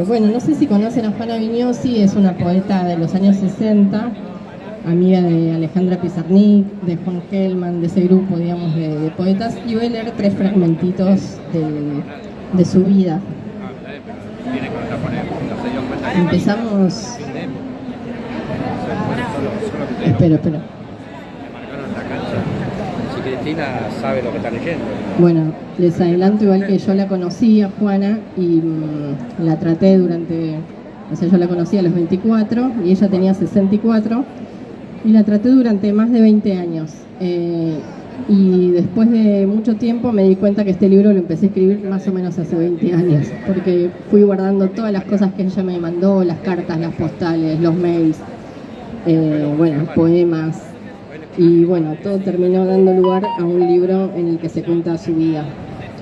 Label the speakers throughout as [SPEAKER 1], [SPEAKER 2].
[SPEAKER 1] Bueno, no sé si conocen a Juana Viñosi, es una poeta de los años 60, amiga de Alejandra Pizarnik, de Juan Gelman, de ese grupo, digamos, de poetas, y voy a leer 3 fragmentitos de su vida. Empezamos... Espera.
[SPEAKER 2] Si Cristina sabe lo que está leyendo.
[SPEAKER 1] Bueno, les adelanto igual que yo la conocí a Juana y la traté yo la conocí a los 24 y ella tenía 64 y la traté durante más de 20 años. Y después de mucho tiempo me di cuenta que este libro lo empecé a escribir más o menos hace 20 años, porque fui guardando todas las cosas que ella me mandó, las cartas, las postales, los mails, poemas, y bueno, todo terminó dando lugar a un libro en el que se cuenta su vida.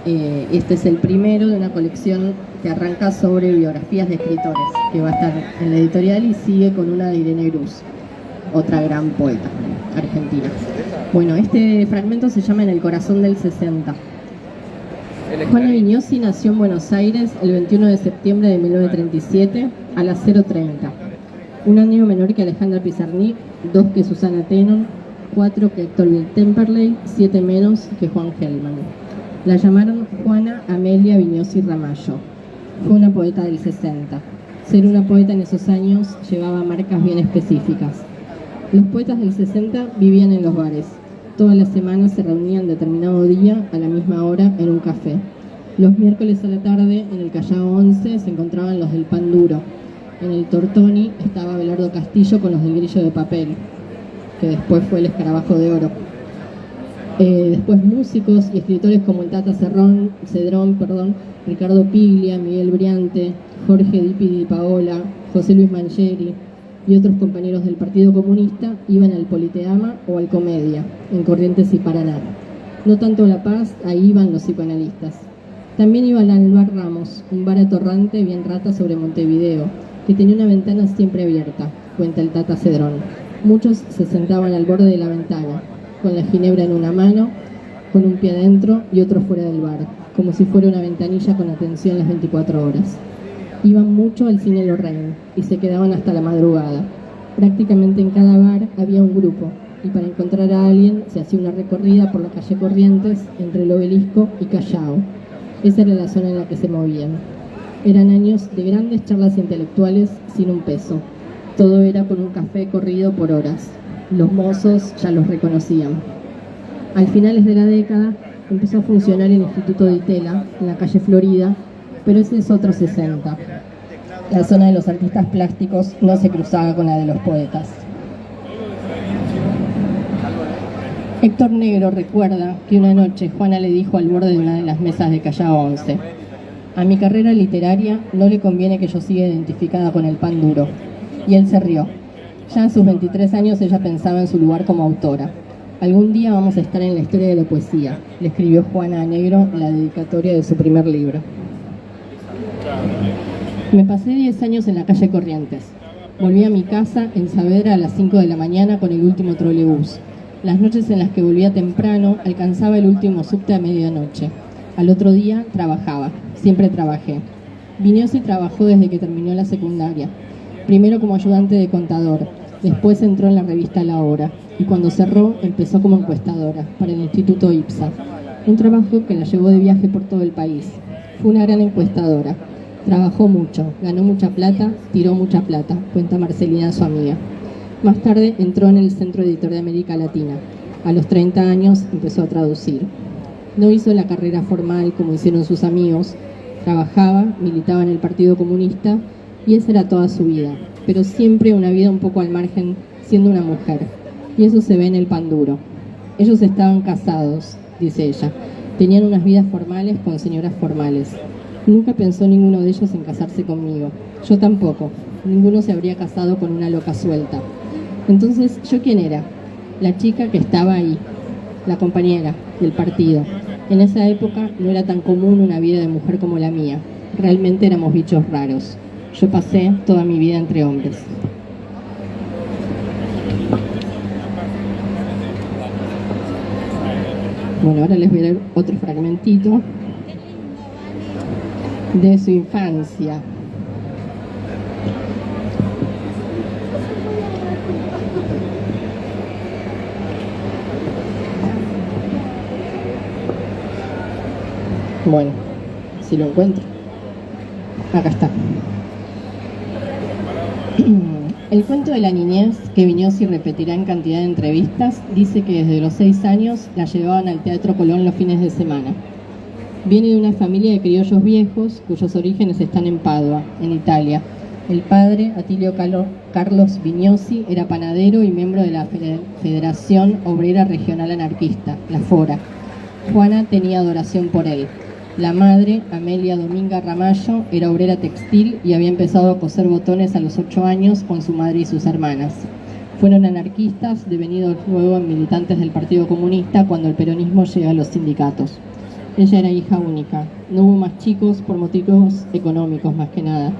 [SPEAKER 1] Este es el primero de una colección que arranca sobre biografías de escritores, que va a estar en la editorial y sigue con una de Irene Gruz, otra gran poeta argentina. Bueno, este fragmento se llama En el corazón del 60. Juana Viñosi nació en Buenos Aires el 21 de septiembre de 1937 a las 0:30. Un año menor que Alejandra Pizarnik, 2 que Susana Tenon, 4 que Héctor Temperley, 7 menos que Juan Gelman. La llamaron Juana Amelia Viñosi Ramallo. Fue una poeta del 60. Ser una poeta en esos años llevaba marcas bien específicas. Los poetas del 60 vivían en los bares. Todas las semanas se reunían determinado día a la misma hora en un café. Los miércoles a la tarde en el Callao 11 se encontraban los del Pan Duro. En el Tortoni estaba Abelardo Castillo con los del Grillo de Papel, que después fue el Escarabajo de Oro. Después músicos y escritores como el Tata Cedrón, Ricardo Piglia, Miguel Briante, Jorge Di Paola, José Luis Mangieri y otros compañeros del Partido Comunista iban al Politeama o al Comedia, en Corrientes y Paraná. No tanto La Paz, ahí iban los psicoanalistas. También iban al Bar Ramos, un bar atorrante bien rata sobre Montevideo, que tenía una ventana siempre abierta, cuenta el Tata Cedrón. Muchos se sentaban al borde de la ventana, con la ginebra en una mano, con un pie adentro y otro fuera del bar, como si fuera una ventanilla con atención las 24 horas. Iban mucho al cine Lorraine y se quedaban hasta la madrugada. Prácticamente en cada bar había un grupo, y para encontrar a alguien se hacía una recorrida por la calle Corrientes entre el Obelisco y Callao. Esa era la zona en la que se movían. Eran años de grandes charlas intelectuales sin un peso. Todo era con un café corrido por horas. Los mozos ya los reconocían. Al finales de la década empezó a funcionar el Instituto de Itela, en la calle Florida, pero ese es otro 60. La zona de los artistas plásticos no se cruzaba con la de los poetas. Héctor Negro recuerda que una noche Juana le dijo al borde de una de las mesas de Callao 11: a mi carrera literaria no le conviene que yo siga identificada con el Pan Duro. Y él se rió. Ya a sus 23 años ella pensaba en su lugar como autora. Algún día vamos a estar en la historia de la poesía, le escribió Juana a Negro en la dedicatoria de su primer libro. Me pasé 10 años en la calle Corrientes. Volví a mi casa en Saavedra a las 5 de la mañana con el último trolebús. Las noches en las que volvía temprano alcanzaba el último subte a medianoche. Al otro día trabajaba, siempre trabajé. Viñosi trabajó desde que terminó la secundaria. Primero como ayudante de contador, después entró en la revista La Hora y cuando cerró empezó como encuestadora para el Instituto IPSA, un trabajo que la llevó de viaje por todo el país. Fue una gran encuestadora, trabajó mucho, ganó mucha plata, tiró mucha plata, cuenta Marcelina, su amiga. Más tarde entró en el Centro Editor de América Latina. A los 30 años empezó a traducir. No hizo la carrera formal como hicieron sus amigos, trabajaba, militaba en el Partido Comunista y esa era toda su vida, pero siempre una vida un poco al margen, siendo una mujer. Y eso se ve en el Pan Duro. Ellos estaban casados, dice ella. Tenían unas vidas formales con señoras formales. Nunca pensó ninguno de ellos en casarse conmigo. Yo tampoco. Ninguno se habría casado con una loca suelta. Entonces, ¿yo quién era? La chica que estaba ahí, la compañera del partido. En esa época no era tan común una vida de mujer como la mía. Realmente éramos bichos raros. Yo pasé toda mi vida entre hombres. Bueno, ahora les voy a leer otro fragmentito de su infancia. Bueno, si lo encuentro. Acá está. El cuento de la niñez, que Viñosi repetirá en cantidad de entrevistas, dice que desde los 6 años la llevaban al Teatro Colón los fines de semana. Viene de una familia de criollos viejos cuyos orígenes están en Padua, en Italia. El padre, Atilio Carlos Viñosi, era panadero y miembro de la Federación Obrera Regional Anarquista, la FORA. Juana tenía adoración por él. La madre, Amelia Dominga Ramallo, era obrera textil y había empezado a coser botones a los 8 años con su madre y sus hermanas. Fueron anarquistas, devenidos luego en militantes del Partido Comunista cuando el peronismo llega a los sindicatos. Ella era hija única, no hubo más chicos por motivos económicos más que nada,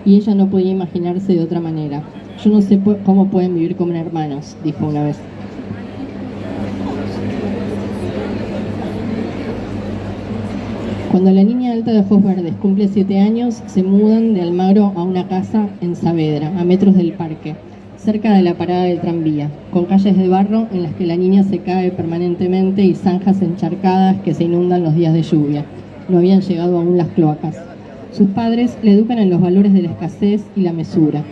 [SPEAKER 1] y ella no podía imaginarse de otra manera. Yo no sé cómo pueden vivir como hermanos, dijo una vez. Cuando la niña alta de ojos verdes cumple 7 años, se mudan de Almagro a una casa en Saavedra, a metros del parque, cerca de la parada del tranvía, con calles de barro en las que la niña se cae permanentemente y zanjas encharcadas que se inundan los días de lluvia. No habían llegado aún las cloacas. Sus padres le educan en los valores de la escasez y la mesura.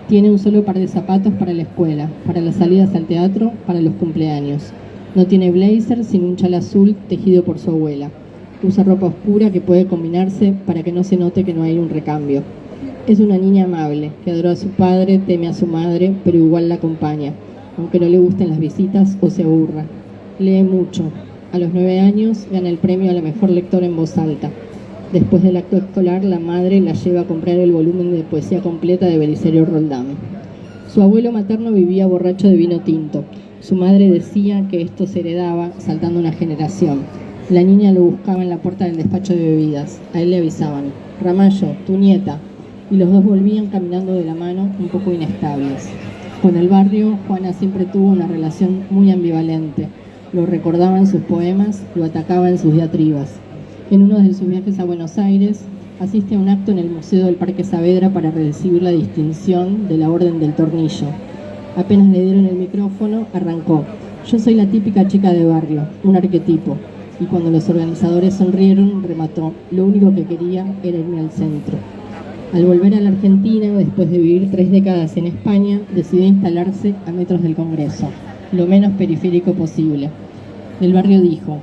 [SPEAKER 1] Tiene un solo par de zapatos para la escuela, para las salidas al teatro, para los cumpleaños. No tiene blazer sino un chal azul tejido por su abuela. Usa ropa oscura que puede combinarse para que no se note que no hay un recambio. Es una niña amable, que adora a su padre, teme a su madre, pero igual la acompaña, aunque no le gusten las visitas o se aburra. Lee mucho. A los 9 años gana el premio a la mejor lectora en voz alta. Después del acto escolar, la madre la lleva a comprar el volumen de poesía completa de Belisario Roldán. Su abuelo materno vivía borracho de vino tinto. Su madre decía que esto se heredaba saltando una generación. La niña lo buscaba en la puerta del despacho de bebidas. A él le avisaban: Ramallo, tu nieta. Y los dos volvían caminando de la mano, un poco inestables. Con el barrio, Juana siempre tuvo una relación muy ambivalente. Lo recordaba en sus poemas, lo atacaba en sus diatribas. En uno de sus viajes a Buenos Aires, asiste a un acto en el Museo del Parque Saavedra para recibir la distinción de la Orden del Tornillo. Apenas le dieron el micrófono, arrancó: Yo soy la típica chica de barrio, un arquetipo. Y cuando los organizadores sonrieron, remató: Lo único que quería era irme al centro. Al volver a la Argentina, después de vivir 3 décadas en España, decidió instalarse a metros del Congreso, lo menos periférico posible. Del barrio dijo: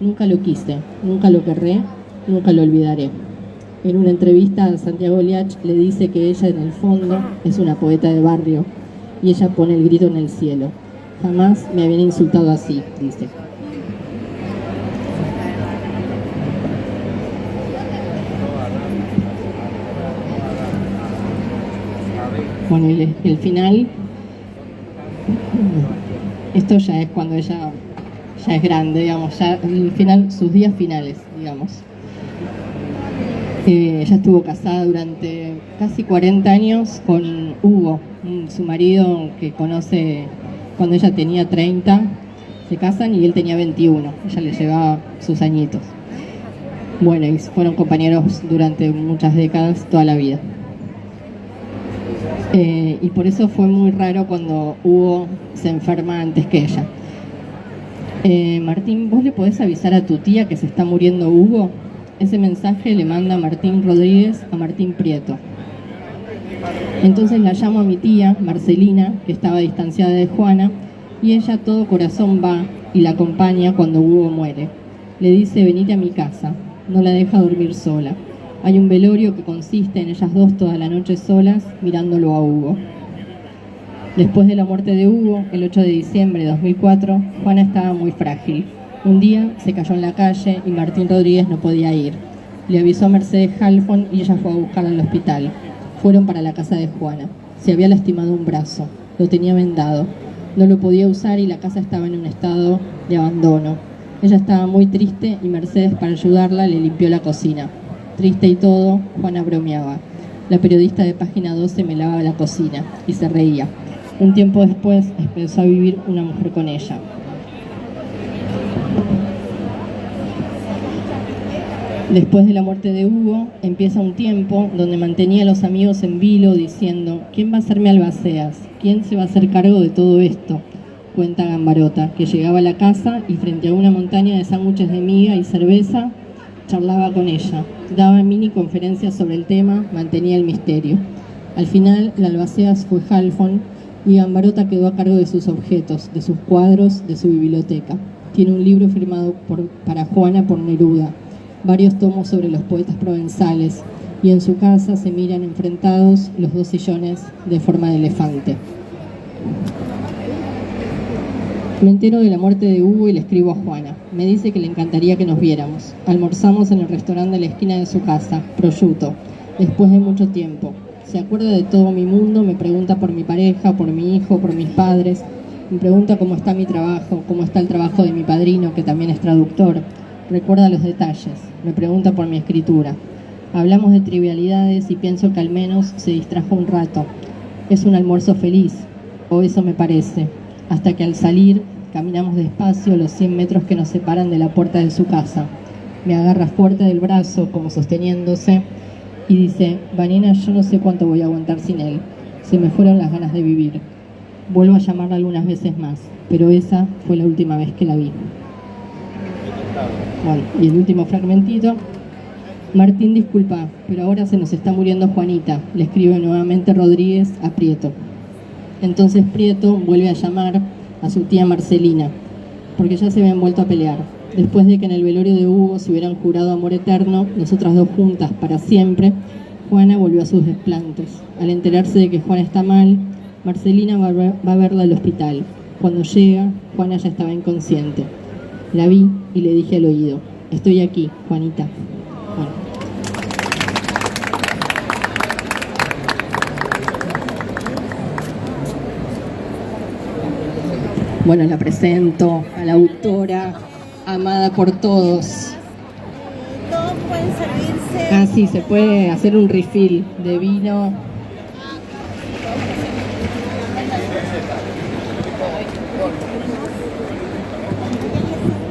[SPEAKER 1] Nunca lo quise, nunca lo querré, nunca lo olvidaré. En una entrevista a Santiago Liach le dice que ella en el fondo es una poeta de barrio y ella pone el grito en el cielo. Jamás me habían insultado así, dice. Bueno, el final, esto ya es cuando ella ya es grande, digamos, ya el final, sus días finales, digamos. Ella estuvo casada durante casi 40 años con Hugo, su marido que conoce cuando ella tenía 30, se casan y él tenía 21, ella le llevaba sus añitos. Bueno, y fueron compañeros durante muchas décadas, toda la vida. Y por eso fue muy raro cuando Hugo se enferma antes que ella. Martín, ¿vos le podés avisar a tu tía que se está muriendo Hugo? Ese mensaje le manda Martín Rodríguez a Martín Prieto. Entonces la llamo a mi tía, Marcelina, que estaba distanciada de Juana, y ella todo corazón va y la acompaña cuando Hugo muere. Le dice: venite a mi casa. No la deja dormir sola. Hay un velorio que consiste en ellas dos toda la noche solas, mirándolo a Hugo. Después de la muerte de Hugo, el 8 de diciembre de 2004, Juana estaba muy frágil. Un día se cayó en la calle y Martín Rodríguez no podía ir. Le avisó a Mercedes Halfon y ella fue a buscarla al hospital. Fueron para la casa de Juana. Se había lastimado un brazo, lo tenía vendado. No lo podía usar y la casa estaba en un estado de abandono. Ella estaba muy triste y Mercedes, para ayudarla, le limpió la cocina. Triste y todo, Juana bromeaba. La periodista de Página 12 me lavaba la cocina y se reía. Un tiempo después empezó a vivir una mujer con ella. Después de la muerte de Hugo, empieza un tiempo donde mantenía a los amigos en vilo diciendo: ¿quién va a hacerme albaceas? ¿Quién se va a hacer cargo de todo esto? Cuenta Gambarota, que llegaba a la casa y frente a una montaña de sándwiches de miga y cerveza, charlaba con ella, daba mini conferencias sobre el tema, mantenía el misterio. Al final, la albaceas fue Halfon y Gambarota quedó a cargo de sus objetos, de sus cuadros, de su biblioteca. Tiene un libro firmado para Juana por Neruda, varios tomos sobre los poetas provenzales, y en su casa se miran enfrentados los dos sillones de forma de elefante. Me entero de la muerte de Hugo y le escribo a Juana. Me dice que le encantaría que nos viéramos. Almorzamos en el restaurante de la esquina de su casa, Prosciutto, después de mucho tiempo. Se acuerda de todo mi mundo, me pregunta por mi pareja, por mi hijo, por mis padres. Me pregunta cómo está mi trabajo, cómo está el trabajo de mi padrino, que también es traductor. Recuerda los detalles, me pregunta por mi escritura. Hablamos de trivialidades y pienso que al menos se distrajo un rato. Es un almuerzo feliz, o eso me parece, hasta que al salir caminamos despacio los 100 metros que nos separan de la puerta de su casa. Me agarra fuerte del brazo, como sosteniéndose, y dice: Vanina, yo no sé cuánto voy a aguantar sin él. Se me fueron las ganas de vivir. Vuelvo a llamarla algunas veces más, pero esa fue la última vez que la vi. Bueno, y el último fragmentito. Martín, disculpa, pero ahora se nos está muriendo Juanita, le escribe nuevamente Rodríguez a Prieto. Entonces Prieto vuelve a llamar a su tía Marcelina, porque ya se habían vuelto a pelear. Después de que en el velorio de Hugo se hubieran jurado amor eterno, nosotras dos juntas para siempre, Juana volvió a sus desplantes. Al enterarse de que Juana está mal, Marcelina va a verla al hospital. Cuando llega, Juana ya estaba inconsciente. La vi y le dije al oído: estoy aquí, Juanita. Bueno, la presento a la autora, amada por todos.
[SPEAKER 3] Todos pueden servirse.
[SPEAKER 1] Ah, sí, se puede hacer un refill de vino.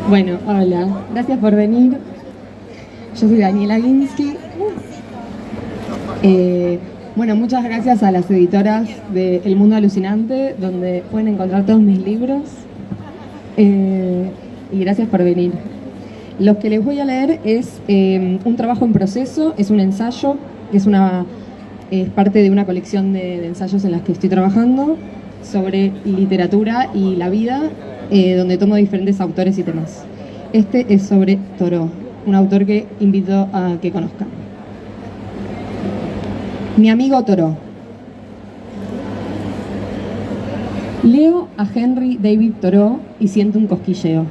[SPEAKER 1] Bueno, hola, gracias por venir. Yo soy Daniela Ginsky. Bueno, muchas gracias a las editoras de El Mundo Alucinante, donde pueden encontrar todos mis libros. Y gracias por venir. Lo que les voy a leer es un trabajo en proceso, es un ensayo, que es parte de una colección de ensayos en las que estoy trabajando sobre literatura y la vida, donde tomo diferentes autores y temas. Este es sobre Thoreau, un autor que invito a que conozcan. Mi amigo Thoreau. Leo a Henry David Thoreau y siento un cosquilleo.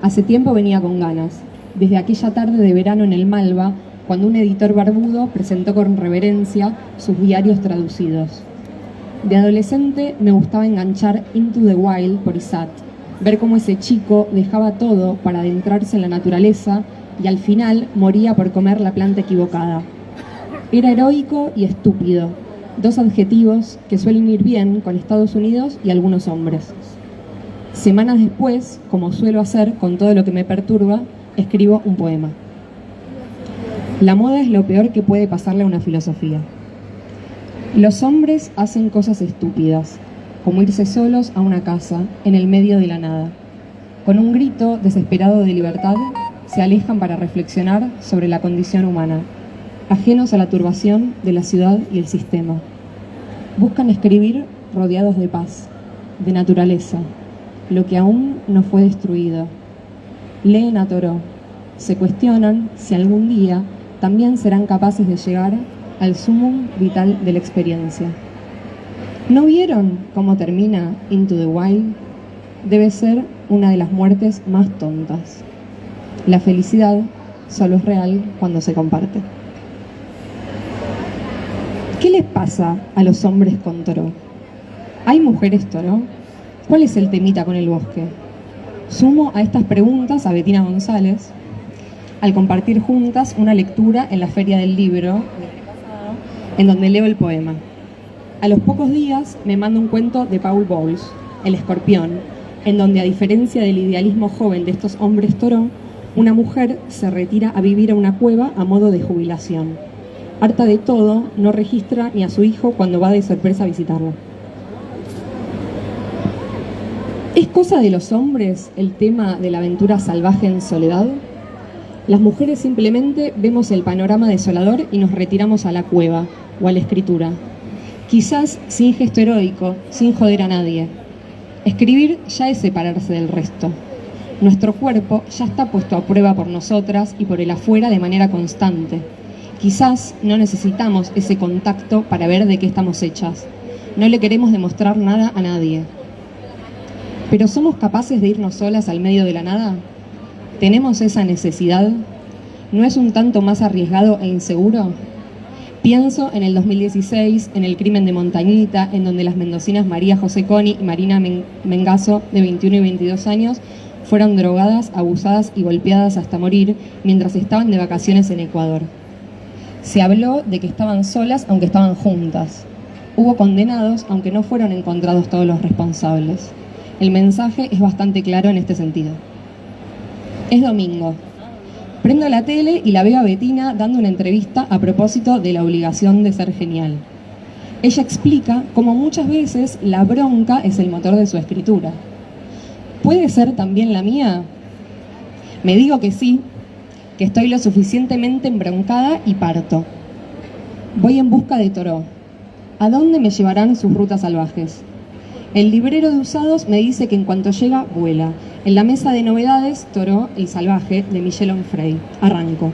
[SPEAKER 1] Hace tiempo venía con ganas, desde aquella tarde de verano en el Malva, cuando un editor barbudo presentó con reverencia sus diarios traducidos. De adolescente me gustaba enganchar Into the Wild por Isat, ver cómo ese chico dejaba todo para adentrarse en la naturaleza y al final moría por comer la planta equivocada. Era heroico y estúpido, dos adjetivos que suelen ir bien con Estados Unidos y algunos hombres. Semanas después, como suelo hacer con todo lo que me perturba, escribo un poema. La moda es lo peor que puede pasarle a una filosofía. Los hombres hacen cosas estúpidas, como irse solos a una casa, en el medio de la nada. Con un grito desesperado de libertad, se alejan para reflexionar sobre la condición humana, ajenos a la turbación de la ciudad y el sistema. Buscan escribir rodeados de paz, de naturaleza, lo que aún no fue destruido. Leen a Thoreau, se cuestionan si algún día también serán capaces de llegar al sumum vital de la experiencia. ¿No vieron cómo termina Into the Wild? Debe ser una de las muertes más tontas. La felicidad solo es real cuando se comparte. ¿Qué les pasa a los hombres con Thoreau? ¿Hay mujeres Thoreau? ¿Cuál es el temita con el bosque? Sumo a estas preguntas a Betina González al compartir juntas una lectura en la Feria del Libro, en donde leo el poema. A los pocos días me manda un cuento de Paul Bowles, El Escorpión, en donde, a diferencia del idealismo joven de estos hombres Thoreau,
[SPEAKER 4] una mujer se retira a vivir a una cueva a modo de jubilación. Harta de todo, no registra ni a su hijo cuando va de sorpresa a visitarlo. ¿Es cosa de los hombres el tema de la aventura salvaje en soledad? Las mujeres simplemente vemos el panorama desolador y nos retiramos a la cueva o a la escritura. Quizás sin gesto heroico, sin joder a nadie. Escribir ya es separarse del resto. Nuestro cuerpo ya está puesto a prueba por nosotras y por el afuera de manera constante. Quizás no necesitamos ese contacto para ver de qué estamos hechas. No le queremos demostrar nada a nadie. ¿Pero somos capaces de irnos solas al medio de la nada? ¿Tenemos esa necesidad? ¿No es un tanto más arriesgado e inseguro? Pienso en el 2016, en el crimen de Montañita, en donde las mendocinas María José Coni y Marina Mengazo, de 21 y 22 años, fueron drogadas, abusadas y golpeadas hasta morir mientras estaban de vacaciones en Ecuador. Se habló de que estaban solas, aunque estaban juntas. Hubo condenados, aunque no fueron encontrados todos los responsables. El mensaje es bastante claro en este sentido. Es domingo. Prendo la tele y la veo a Betina dando una entrevista a propósito de la obligación de ser genial. Ella explica cómo muchas veces la bronca es el motor de su escritura. ¿Puede ser también la mía? Me digo que sí, que estoy lo suficientemente embroncada y parto. Voy en busca de Thoreau. ¿A dónde me llevarán sus rutas salvajes? El librero de usados me dice que en cuanto llega, vuela. En la mesa de novedades, Thoreau, el salvaje, de Michel Onfray. Arranco.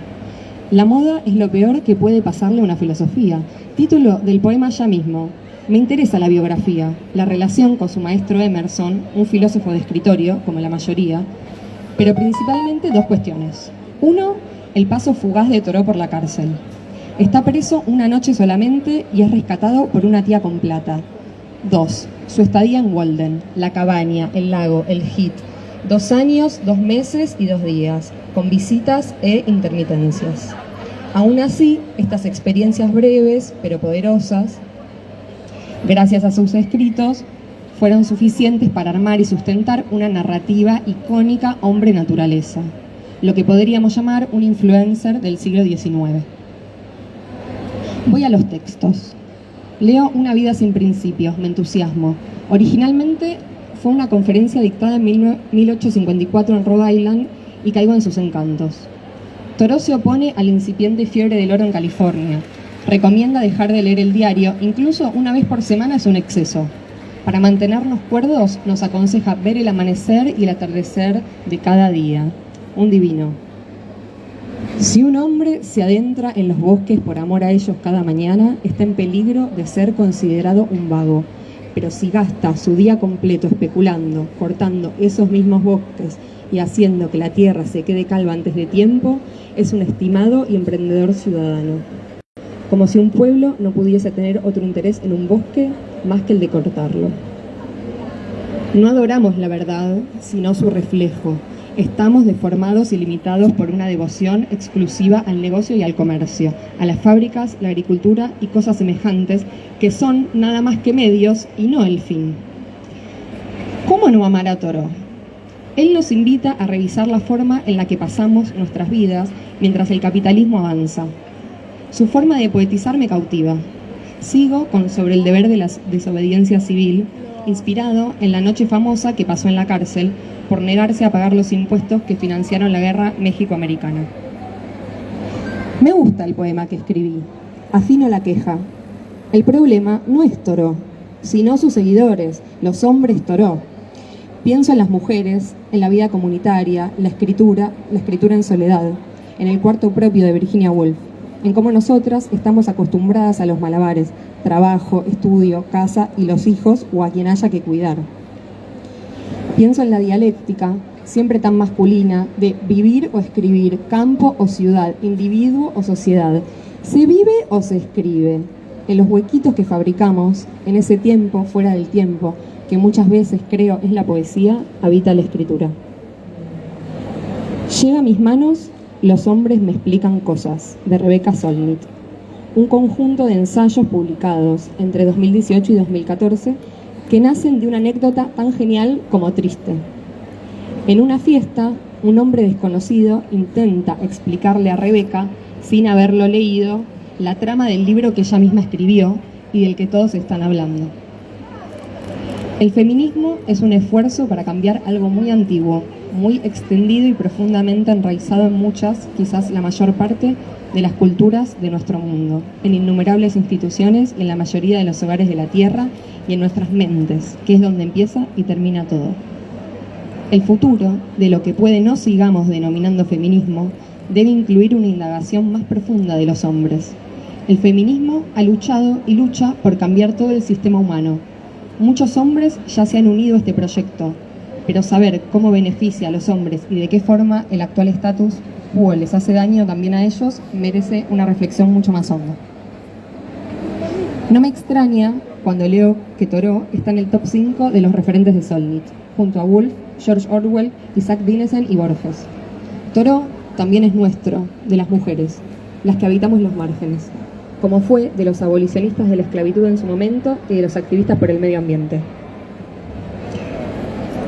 [SPEAKER 4] La moda es lo peor que puede pasarle a una filosofía. Título del poema ya mismo. Me interesa la biografía, la relación con su maestro Emerson, un filósofo de escritorio, como la mayoría, pero principalmente dos cuestiones. Uno, el paso fugaz de Thoreau por la cárcel. Está preso una noche solamente y es rescatado por una tía con plata. 2. Su estadía en Walden, la cabaña, el lago, el hit. 2 años, 2 meses y 2 días, con visitas e intermitencias. Aún así, estas experiencias breves, pero poderosas, gracias a sus escritos, fueron suficientes para armar y sustentar una narrativa icónica hombre-naturaleza, lo que podríamos llamar un influencer del siglo XIX. Voy a los textos. Leo Una vida sin principios, me entusiasmo. Originalmente fue una conferencia dictada en 1854 en Rhode Island y caigo en sus encantos. Thoreau se opone a la incipiente fiebre del oro en California. Recomienda dejar de leer el diario, incluso una vez por semana es un exceso. Para mantenernos cuerdos nos aconseja ver el amanecer y el atardecer de cada día. Un divino. Si un hombre se adentra en los bosques por amor a ellos cada mañana, está en peligro de ser considerado un vago. Pero si gasta su día completo especulando, cortando esos mismos bosques y haciendo que la tierra se quede calva antes de tiempo, es un estimado y emprendedor ciudadano. Como si un pueblo no pudiese tener otro interés en un bosque más que el de cortarlo. No adoramos la verdad, sino su reflejo. Estamos deformados y limitados por una devoción exclusiva al negocio y al comercio, a las fábricas, la agricultura y cosas semejantes que son nada más que medios y no el fin. ¿Cómo no amar a Thoreau? Él nos invita a revisar la forma en la que pasamos nuestras vidas mientras el capitalismo avanza. Su forma de poetizar me cautiva. Sigo con Sobre el deber de la desobediencia civil, inspirado en la noche famosa que pasó en la cárcel por negarse a pagar los impuestos que financiaron la guerra México-americana. Me gusta el poema que escribí. Afino la queja. El problema no es Thoreau, sino sus seguidores, los hombres Thoreau. Pienso en las mujeres, en la vida comunitaria, la escritura en soledad, en el cuarto propio de Virginia Woolf, en cómo nosotras estamos acostumbradas a los malabares, trabajo, estudio, casa y los hijos o a quien haya que cuidar. Pienso en la dialéctica, siempre tan masculina, de vivir o escribir, campo o ciudad, individuo o sociedad. ¿Se vive o se escribe? En los huequitos que fabricamos, en ese tiempo fuera del tiempo, que muchas veces creo es la poesía, habita la escritura. Llega a mis manos Los hombres me explican cosas, de Rebecca Solnit. Un conjunto de ensayos publicados entre 2018 y 2014 que nacen de una anécdota tan genial como triste. En una fiesta, un hombre desconocido intenta explicarle a Rebeca, sin haberlo leído, la trama del libro que ella misma escribió y del que todos están hablando. El feminismo es un esfuerzo para cambiar algo muy antiguo, muy extendido y profundamente enraizado en muchas, quizás la mayor parte, de las culturas de nuestro mundo, en innumerables instituciones y en la mayoría de los hogares de la Tierra y en nuestras mentes, que es donde empieza y termina todo. El futuro, de lo que puede no sigamos denominando feminismo, debe incluir una indagación más profunda de los hombres. El feminismo ha luchado y lucha por cambiar todo el sistema humano. Muchos hombres ya se han unido a este proyecto, pero saber cómo beneficia a los hombres y de qué forma el actual estatus quo les hace daño también a ellos merece una reflexión mucho más honda. No me extraña cuando leo que Thoreau está en el top 5 de los referentes de Solnit, junto a Woolf, George Orwell, Isaac Dinesen y Borges. Thoreau también es nuestro, de las mujeres, las que habitamos los márgenes, como fue de los abolicionistas de la esclavitud en su momento y de los activistas por el medio ambiente.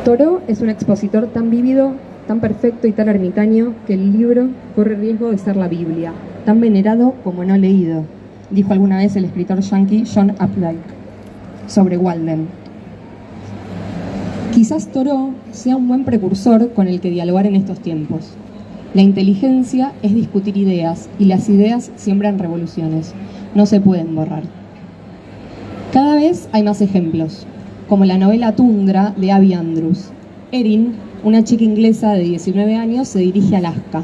[SPEAKER 4] Thoreau es un expositor tan vívido, tan perfecto y tan ermitaño que el libro corre riesgo de ser la Biblia, tan venerado como no leído, dijo alguna vez el escritor yankee John Updike sobre Walden. Quizás Thoreau sea un buen precursor con el que dialogar en estos tiempos. La inteligencia es discutir ideas y las ideas siembran revoluciones, no se pueden borrar. Cada vez hay más ejemplos, como la novela Tundra de Abby Andrews. Erin, una chica inglesa de 19 años, se dirige a Alaska.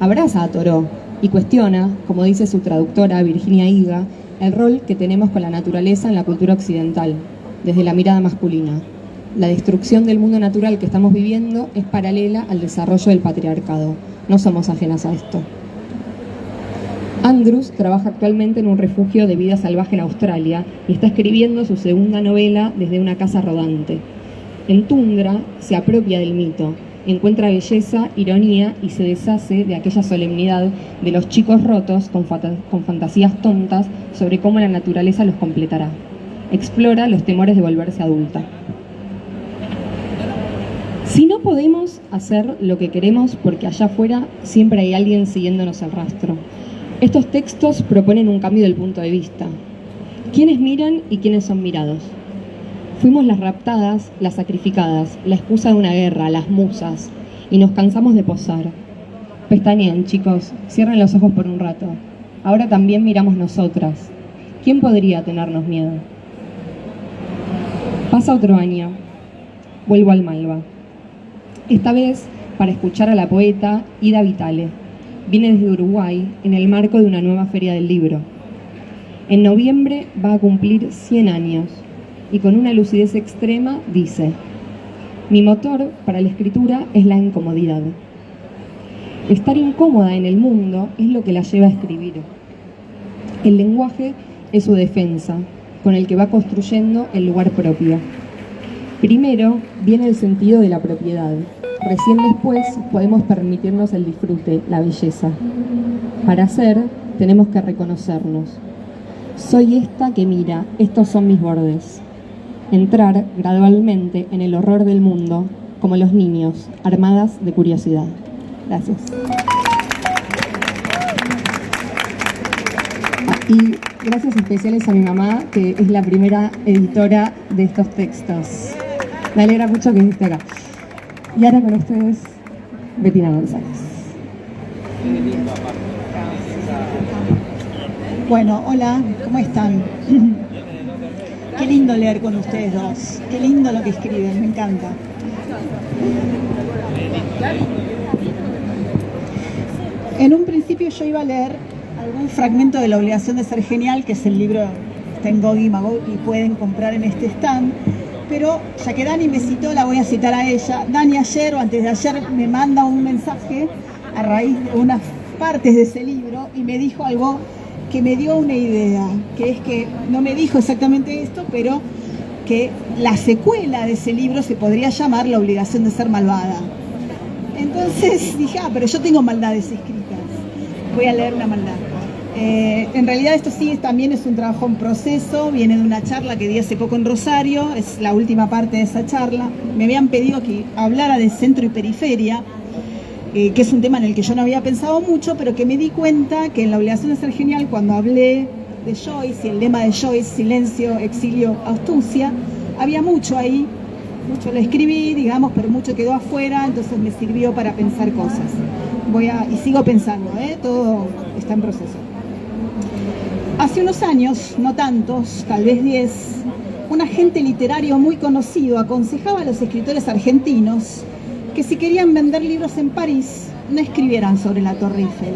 [SPEAKER 4] Abraza a Thoreau y cuestiona, como dice su traductora Virginia Higa, el rol que tenemos con la naturaleza en la cultura occidental, desde la mirada masculina. La destrucción del mundo natural que estamos viviendo es paralela al desarrollo del patriarcado. No somos ajenas a esto. Andrews trabaja actualmente en un refugio de vida salvaje en Australia y está escribiendo su segunda novela desde una casa rodante. En Tundra se apropia del mito, encuentra belleza, ironía y se deshace de aquella solemnidad de los chicos rotos con fantasías tontas sobre cómo la naturaleza los completará. Explora los temores de volverse adulta. Si no podemos hacer lo que queremos porque allá afuera siempre hay alguien siguiéndonos el rastro, estos textos proponen un cambio del punto de vista. ¿Quiénes miran y quiénes son mirados? Fuimos las raptadas, las sacrificadas, la excusa de una guerra, las musas, y nos cansamos de posar. Pestañeen, chicos, cierren los ojos por un rato. Ahora también miramos nosotras. ¿Quién podría tenernos miedo? Pasa otro año. Vuelvo al Malva. Esta vez para escuchar a la poeta Ida Vitale. Viene desde Uruguay en el marco de una nueva feria del libro. En noviembre va a cumplir 100 años y con una lucidez extrema dice: mi motor para la escritura es la incomodidad. Estar incómoda en el mundo es lo que la lleva a escribir. El lenguaje es su defensa, con el que va construyendo el lugar propio. Primero viene el sentido de la propiedad. Recién después podemos permitirnos el disfrute, la belleza. Para ser, tenemos que reconocernos. Soy esta que mira, estos son mis bordes. Entrar gradualmente en el horror del mundo, como los niños, armadas de curiosidad. Gracias. Y gracias especiales a mi mamá, que es la primera editora de estos textos. Me alegra mucho que esté acá. Y ahora con ustedes, Bettina González.
[SPEAKER 3] Bueno, hola, ¿cómo están? Qué lindo leer con ustedes dos. Qué lindo lo que escriben, me encanta. En un principio yo iba a leer algún fragmento de La obligación de ser genial, que es el libro, está en Gog y Magog y pueden comprar en este stand. Pero ya que Dani me citó, la voy a citar a ella. Dani ayer o antes de ayer me manda un mensaje a raíz de unas partes de ese libro y me dijo algo que me dio una idea, que es que no me dijo exactamente esto, pero que la secuela de ese libro se podría llamar La obligación de ser malvada. Entonces dije, pero yo tengo maldades escritas, voy a leer una maldad. En realidad esto sí también es un trabajo en proceso, viene de una charla que di hace poco en Rosario, es la última parte de esa charla. Me habían pedido que hablara de centro y periferia que es un tema en el que yo no había pensado mucho, pero que me di cuenta que en La obligación de ser genial, cuando hablé de Joyce y el lema de Joyce, silencio, exilio, astucia, había mucho ahí, mucho lo escribí, digamos, pero mucho quedó afuera, entonces me sirvió para pensar cosas. Y sigo pensando, todo está en proceso. Hace unos años, no tantos, tal vez 10, un agente literario muy conocido aconsejaba a los escritores argentinos que si querían vender libros en París, no escribieran sobre la Torre Eiffel.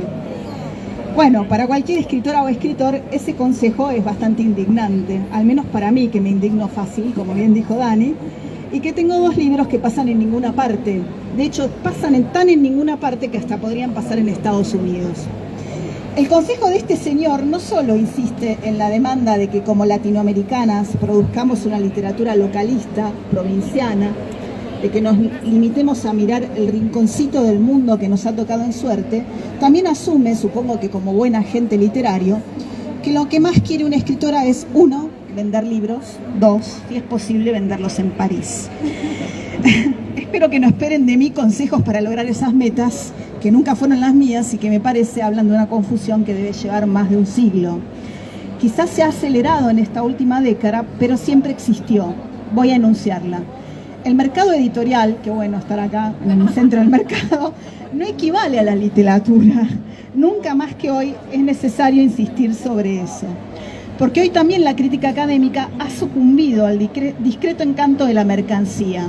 [SPEAKER 3] Bueno, para cualquier escritora o escritor, ese consejo es bastante indignante, al menos para mí, que me indigno fácil, como bien dijo Dani, y que tengo 2 libros que pasan en ninguna parte. De hecho, pasan tan en ninguna parte que hasta podrían pasar en Estados Unidos. El consejo de este señor no solo insiste en la demanda de que como latinoamericanas produzcamos una literatura localista, provinciana, de que nos limitemos a mirar el rinconcito del mundo que nos ha tocado en suerte, también asume, supongo que como buen agente literario, que lo que más quiere una escritora es, 1, vender libros, 2, si es posible, venderlos en París. Espero que no esperen de mí consejos para lograr esas metas, que nunca fueron las mías y que me parece hablan de una confusión que debe llevar más de un siglo. Quizás se ha acelerado en esta última década, pero siempre existió. Voy a enunciarla. El mercado editorial, que bueno estar acá en el centro del mercado, no equivale a la literatura. Nunca más que hoy es necesario insistir sobre eso. Porque hoy también la crítica académica ha sucumbido al discreto encanto de la mercancía.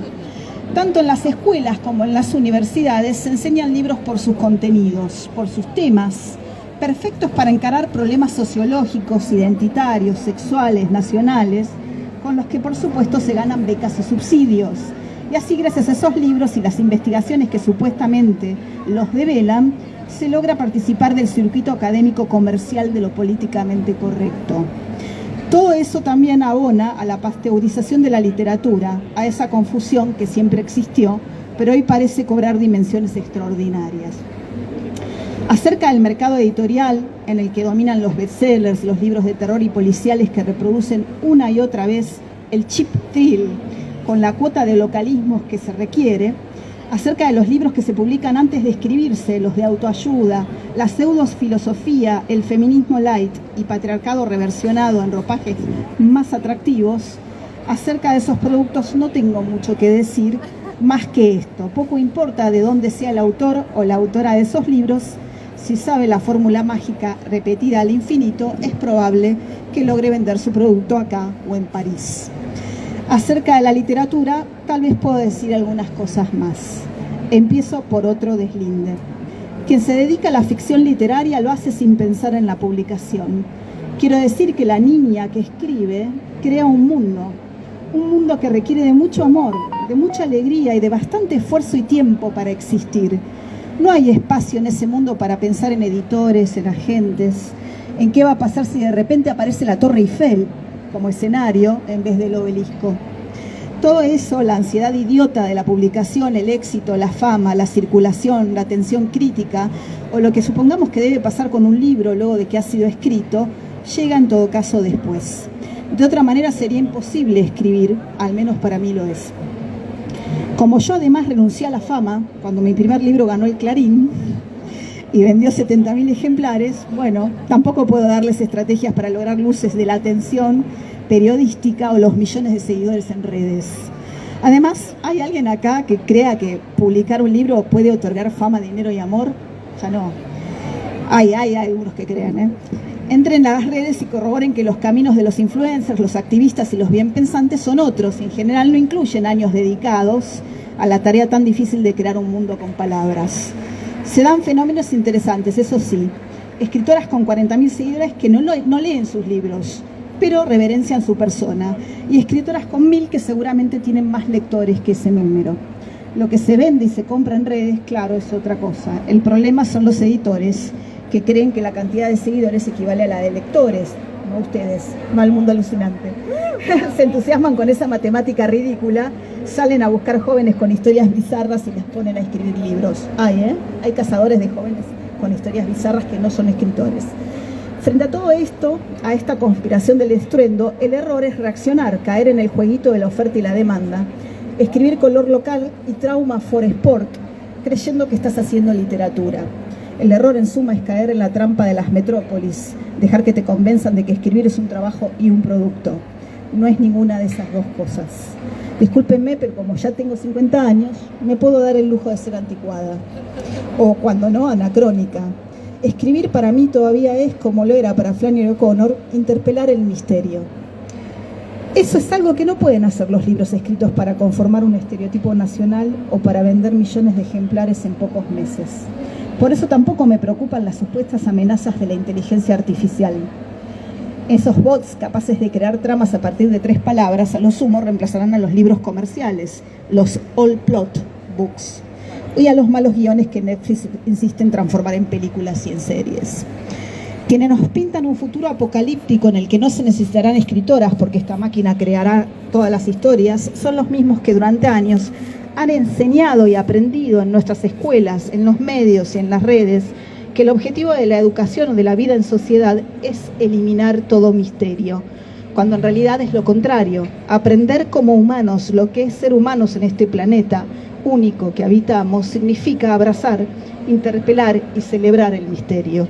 [SPEAKER 3] Tanto en las escuelas como en las universidades se enseñan libros por sus contenidos, por sus temas, perfectos para encarar problemas sociológicos, identitarios, sexuales, nacionales, con los que por supuesto se ganan becas y subsidios. Y así, gracias a esos libros y las investigaciones que supuestamente los develan, se logra participar del circuito académico comercial de lo políticamente correcto. Todo eso también abona a la pasteurización de la literatura, a esa confusión que siempre existió, pero hoy parece cobrar dimensiones extraordinarias. Acerca del mercado editorial, en el que dominan los bestsellers, los libros de terror y policiales que reproducen una y otra vez el cheap thrill, con la cuota de localismos que se requiere, acerca de los libros que se publican antes de escribirse, los de autoayuda, la pseudofilosofía, el feminismo light y patriarcado reversionado en ropajes más atractivos, acerca de esos productos no tengo mucho que decir más que esto. Poco importa de dónde sea el autor o la autora de esos libros, si sabe la fórmula mágica repetida al infinito, es probable que logre vender su producto acá o en París. Acerca de la literatura, tal vez puedo decir algunas cosas más. Empiezo por otro deslinde. Quien se dedica a la ficción literaria lo hace sin pensar en la publicación. Quiero decir que la niña que escribe crea un mundo que requiere de mucho amor, de mucha alegría y de bastante esfuerzo y tiempo para existir. No hay espacio en ese mundo para pensar en editores, en agentes, en qué va a pasar si de repente aparece la Torre Eiffel como escenario en vez del obelisco. Todo eso, la ansiedad idiota de la publicación, el éxito, la fama, la circulación, la atención crítica, o lo que supongamos que debe pasar con un libro luego de que ha sido escrito, llega en todo caso después. De otra manera sería imposible escribir, al menos para mí lo es. Como yo además renuncié a la fama, cuando mi primer libro ganó el Clarín y vendió 70.000 ejemplares, bueno, tampoco puedo darles estrategias para lograr luces de la atención periodística o los millones de seguidores en redes. Además, ¿hay alguien acá que crea que publicar un libro puede otorgar fama, dinero y amor? Ya no. Hay algunos que crean, Entren a las redes y corroboren que los caminos de los influencers, los activistas y los bienpensantes son otros. En general no incluyen años dedicados a la tarea tan difícil de crear un mundo con palabras. Se dan fenómenos interesantes, eso sí. Escritoras con 40.000 seguidores que no leen sus libros, pero reverencian su persona. Y escritoras con 1.000 que seguramente tienen más lectores que ese número. Lo que se vende y se compra en redes, claro, es otra cosa. El problema son los editores, que creen que la cantidad de seguidores equivale a la de lectores, no ustedes, no al mundo alucinante. Se entusiasman con esa matemática ridícula, salen a buscar jóvenes con historias bizarras y les ponen a escribir libros. Hay cazadores de jóvenes con historias bizarras que no son escritores. Frente a todo esto, a esta conspiración del estruendo, el error es reaccionar, caer en el jueguito de la oferta y la demanda, escribir color local y trauma for sport, creyendo que estás haciendo literatura. El error en suma es caer en la trampa de las metrópolis, dejar que te convenzan de que escribir es un trabajo y un producto. No es ninguna de esas dos cosas. Discúlpenme, pero como ya tengo 50 años, me puedo dar el lujo de ser anticuada. O, cuando no, anacrónica. Escribir para mí todavía es, como lo era para Flannery O'Connor, interpelar el misterio. Eso es algo que no pueden hacer los libros escritos para conformar un estereotipo nacional o para vender millones de ejemplares en pocos meses. Por eso tampoco me preocupan las supuestas amenazas de la inteligencia artificial. Esos bots capaces de crear tramas a partir de 3 palabras, a lo sumo reemplazarán a los libros comerciales, los all plot books, y a los malos guiones que Netflix insiste en transformar en películas y en series. Quienes nos pintan un futuro apocalíptico en el que no se necesitarán escritoras porque esta máquina creará todas las historias, son los mismos que durante años han enseñado y aprendido en nuestras escuelas, en los medios y en las redes, que el objetivo de la educación o de la vida en sociedad es eliminar todo misterio, cuando en realidad es lo contrario, aprender como humanos lo que es ser humanos en este planeta único que habitamos significa abrazar, interpelar y celebrar el misterio.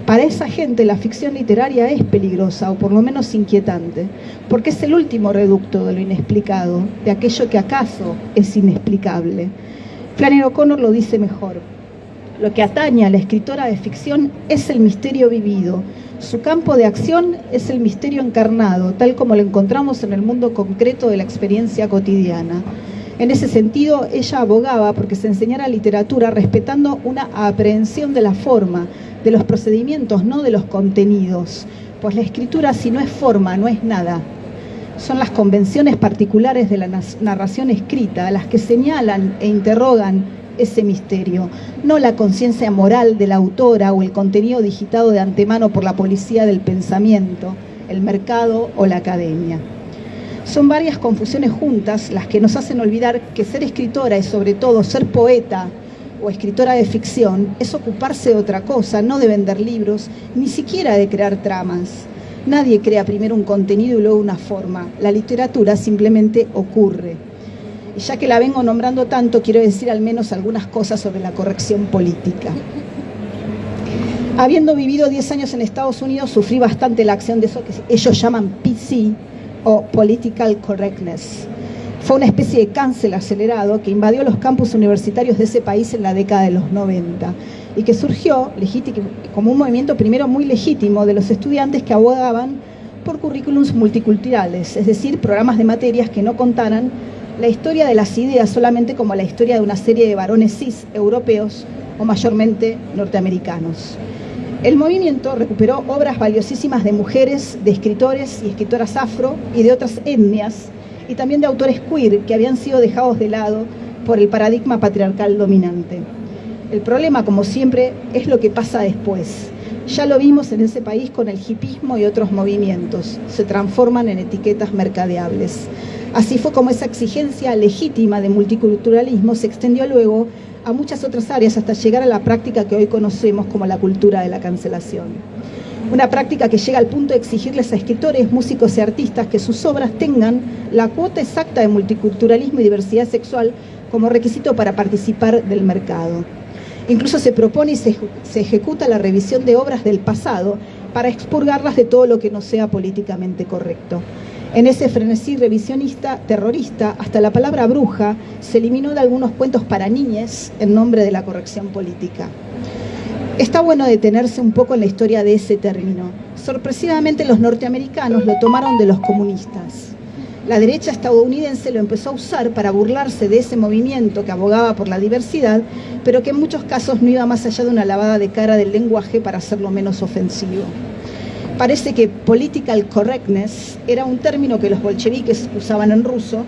[SPEAKER 3] Para esa gente la ficción literaria es peligrosa, o por lo menos inquietante, porque es el último reducto de lo inexplicado, de aquello que acaso es inexplicable. Flannery O'Connor lo dice mejor. Lo que atañe a la escritora de ficción es el misterio vivido. Su campo de acción es el misterio encarnado, tal como lo encontramos en el mundo concreto de la experiencia cotidiana. En ese sentido, ella abogaba porque se enseñara literatura respetando una aprehensión de la forma, de los procedimientos, no de los contenidos. Pues la escritura, si no es forma, no es nada. Son las convenciones particulares de la narración escrita las que señalan e interrogan ese misterio, no la conciencia moral de la autora o el contenido digitado de antemano por la policía del pensamiento, el mercado o la academia. Son varias confusiones juntas las que nos hacen olvidar que ser escritora y sobre todo ser poeta o escritora de ficción es ocuparse de otra cosa, no de vender libros, ni siquiera de crear tramas. Nadie crea primero un contenido y luego una forma. La literatura simplemente ocurre. Y ya que la vengo nombrando tanto, quiero decir al menos algunas cosas sobre la corrección política. Habiendo vivido 10 años en Estados Unidos, sufrí bastante la acción de eso que ellos llaman PC o Political Correctness. Fue una especie de cáncer acelerado que invadió los campus universitarios de ese país en la década de los 90 y que surgió como un movimiento primero muy legítimo de los estudiantes que abogaban por currículums multiculturales, es decir, programas de materias que no contaran la historia de las ideas solamente como la historia de una serie de varones cis europeos o mayormente norteamericanos. El movimiento recuperó obras valiosísimas de mujeres, de escritores y escritoras afro y de otras etnias, y también de autores queer que habían sido dejados de lado por el paradigma patriarcal dominante. El problema, como siempre, es lo que pasa después. Ya lo vimos en ese país con el hipismo y otros movimientos. Se transforman en etiquetas mercadeables. Así fue como esa exigencia legítima de multiculturalismo se extendió luego a muchas otras áreas hasta llegar a la práctica que hoy conocemos como la cultura de la cancelación. Una práctica que llega al punto de exigirles a escritores, músicos y artistas que sus obras tengan la cuota exacta de multiculturalismo y diversidad sexual como requisito para participar del mercado. Incluso se propone y se ejecuta la revisión de obras del pasado para expurgarlas de todo lo que no sea políticamente correcto. En ese frenesí revisionista, terrorista, hasta la palabra bruja se eliminó de algunos cuentos para niñes en nombre de la corrección política. Está bueno detenerse un poco en la historia de ese término. Sorpresivamente los norteamericanos lo tomaron de los comunistas. La derecha estadounidense lo empezó a usar para burlarse de ese movimiento que abogaba por la diversidad, pero que en muchos casos no iba más allá de una lavada de cara del lenguaje para hacerlo menos ofensivo. Parece que political correctness era un término que los bolcheviques usaban en ruso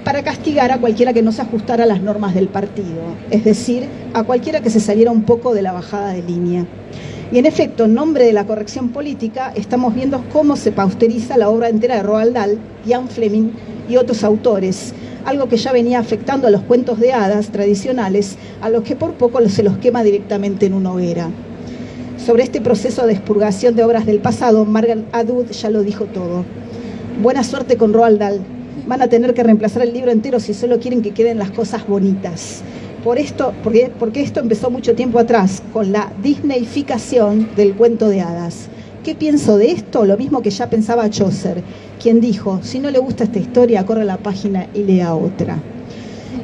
[SPEAKER 3] para castigar a cualquiera que no se ajustara a las normas del partido, es decir, a cualquiera que se saliera un poco de la bajada de línea. Y en efecto, en nombre de la corrección política, estamos viendo cómo se pausteriza la obra entera de Roald Dahl, Ian Fleming y otros autores, algo que ya venía afectando a los cuentos de hadas tradicionales, a los que por poco se los quema directamente en una hoguera. Sobre este proceso de expurgación de obras del pasado, Margaret Atwood ya lo dijo todo. Buena suerte con Roald Dahl. Van a tener que reemplazar el libro entero si solo quieren que queden las cosas bonitas. porque esto empezó mucho tiempo atrás, con la disneyificación del cuento de hadas. ¿Qué pienso de esto? Lo mismo que ya pensaba Chaucer, quien dijo, si no le gusta esta historia, corra la página y lea otra.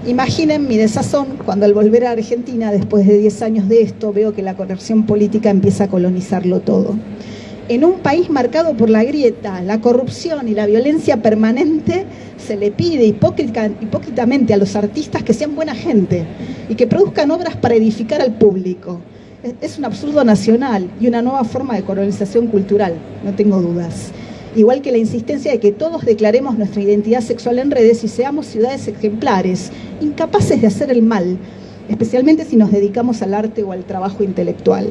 [SPEAKER 3] Imaginen mi desazón cuando al volver a Argentina, después de 10 años de esto, veo que la corrección política empieza a colonizarlo todo. En un país marcado por la grieta, la corrupción y la violencia permanente, se le pide hipócritamente a los artistas que sean buena gente y que produzcan obras para edificar al público. Es un absurdo nacional y una nueva forma de colonización cultural, no tengo dudas. Igual que la insistencia de que todos declaremos nuestra identidad sexual en redes y seamos ciudades ejemplares, incapaces de hacer el mal, especialmente si nos dedicamos al arte o al trabajo intelectual.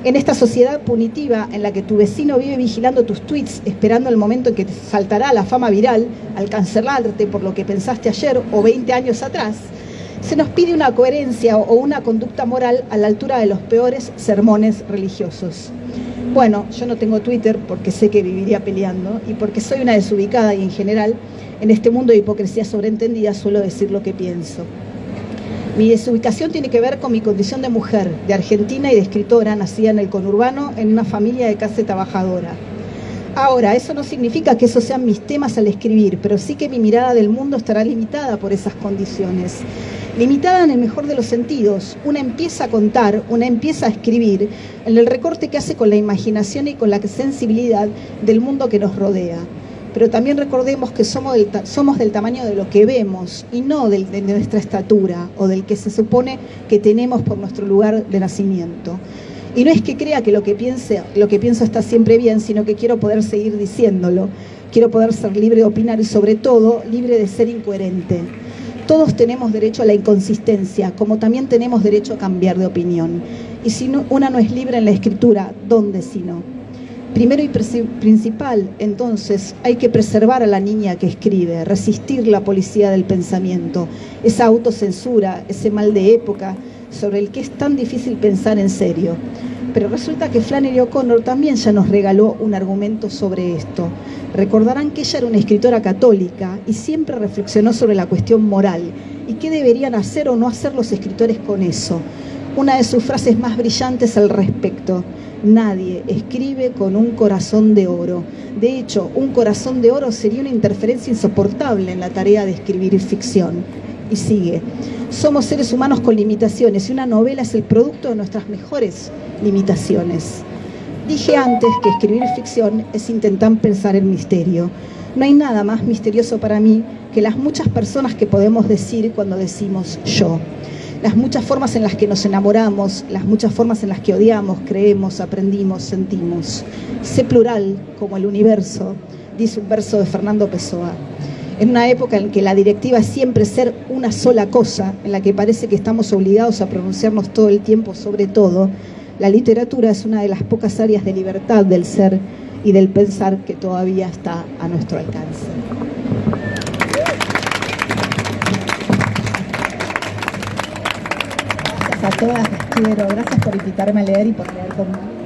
[SPEAKER 3] En esta sociedad punitiva en la que tu vecino vive vigilando tus tweets, esperando el momento en que te saltará la fama viral al cancelarte por lo que pensaste ayer o 20 años atrás, se nos pide una coherencia o una conducta moral a la altura de los peores sermones religiosos. Bueno, yo no tengo Twitter porque sé que viviría peleando y porque soy una desubicada y en general, en este mundo de hipocresía sobreentendida, suelo decir lo que pienso. Mi desubicación tiene que ver con mi condición de mujer, de argentina y de escritora, nacida en el conurbano, en una familia de clase trabajadora. Ahora, eso no significa que esos sean mis temas al escribir, pero sí que mi mirada del mundo estará limitada por esas condiciones. Limitada en el mejor de los sentidos. Una empieza a contar, una empieza a escribir, en el recorte que hace con la imaginación y con la sensibilidad del mundo que nos rodea. Pero también recordemos que somos del tamaño de lo que vemos y no de nuestra estatura o del que se supone que tenemos por nuestro lugar de nacimiento. Y no es que crea que lo que pienso está siempre bien, sino que quiero poder seguir diciéndolo. Quiero poder ser libre de opinar y sobre todo libre de ser incoherente. Todos tenemos derecho a la inconsistencia, como también tenemos derecho a cambiar de opinión. Y si una no es libre en la escritura, ¿dónde si no? Primero y principal, entonces, hay que preservar a la niña que escribe, resistir la policía del pensamiento, esa autocensura, ese mal de época sobre el que es tan difícil pensar en serio. Pero resulta que Flannery O'Connor también ya nos regaló un argumento sobre esto. Recordarán que ella era una escritora católica y siempre reflexionó sobre la cuestión moral y qué deberían hacer o no hacer los escritores con eso. Una de sus frases más brillantes al respecto: nadie escribe con un corazón de oro. De hecho, un corazón de oro sería una interferencia insoportable en la tarea de escribir ficción. Y sigue: somos seres humanos con limitaciones y una novela es el producto de nuestras mejores limitaciones. Dije antes que escribir ficción es intentar pensar el misterio. No hay nada más misterioso para mí que las muchas personas que podemos decir cuando decimos yo. Las muchas formas en las que nos enamoramos, las muchas formas en las que odiamos, creemos, aprendimos, sentimos. Sé plural como el universo, dice un verso de Fernando Pessoa. En una época en que la directiva es siempre ser una sola cosa, en la que parece que estamos obligados a pronunciarnos todo el tiempo sobre todo, la literatura es una de las pocas áreas de libertad del ser y del pensar que todavía está a nuestro alcance. Gracias a todas, las quiero. Gracias por invitarme a leer y por leer conmigo.